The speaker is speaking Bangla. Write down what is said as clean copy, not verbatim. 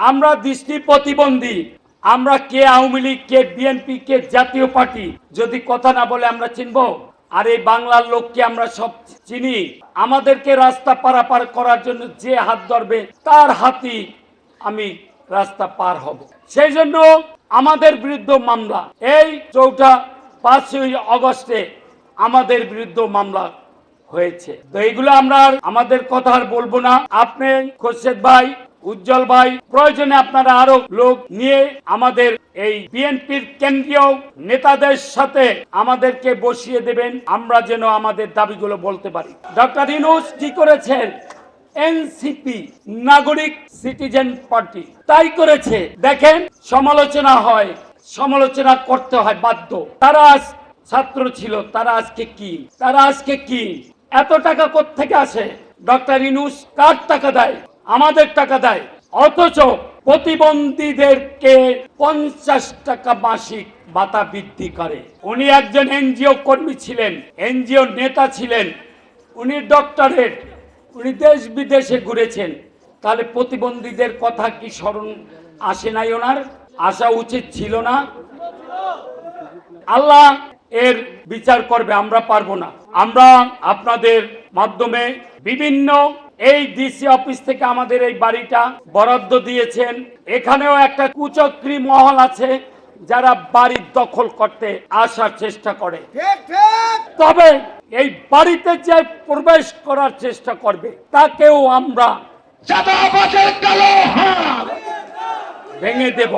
আমরা দৃষ্টি প্রতিবন্ধী, আমরা কে আওয়ামী লীগ, কে বিএনপি, কে জাতীয় পার্টি যদি কথা না বলে আমরা চিনবো? আর এই বাংলার লোককে আমরা সব চিনি। আমাদেরকে রাস্তা পারাপার করার জন্য যে হাত ধরবে তার হাতই আমি রাস্তা পার হব। সেই জন্য আমাদের বিরুদ্ধে মামলা, এই 5ই আগস্টে আমাদের বিরুদ্ধে মামলা হয়েছে। তো এইগুলো আমরা আমাদের কথা আর বলবো না। আপনি খোরশেদ ভাই, উজ্জ্বল ভাই, প্রয়োজনে আপনারা আরো লোক নিয়ে আমাদের এই বিএনপির কেন্দ্রীয় নেতাদের সাথে আমাদেরকে বসিয়ে দেবেন, আমরা যেন আমাদের দাবিগুলো বলতে পারি। ডক্টর ইউনূস কি করেছেন? এনসিপি, নাগরিক সিটিজেন পার্টি, তাই করেছে। দেখেন, সমালোচনা হয়, সমালোচনা করতে হয় বাধ্য। তারা ছাত্র ছিল, তারা আজকে কি? এত টাকা কোত্থেকে আসে? ডক্টর ইউনূস কার টাকা দেয়? আমাদের টাকা দেয়। অথচ প্রতিবন্ধীদেরকে 50 টাকা মাসিক ভাতা বৃদ্ধি করে। উনি একজন এনজিও কর্মী ছিলেন, এনজিও নেতা ছিলেন, উনি ডক্টরেট, উনি দেশ বিদেশে ঘুরেছেন। তাহলে প্রতিবন্ধীদের কথা কি স্মরণ আসে নাই? ওনার আসা উচিত ছিল না? আল্লাহ এর বিচার করবে, আমরা পারবো না। আমরা আপনাদের মাধ্যমে বিভিন্ন এই ডিসি অফিস থেকে আমাদের এই বাড়িটা বরাদ্দ দিয়েছেন। এখানেও একটা কুচক্রী মহল আছে যারা বাড়ি দখল করতে আসার চেষ্টা করে। তবে এই বাড়িতে যে প্রবেশ করার চেষ্টা করবে তাকেও আমরা ভেঙে দেব।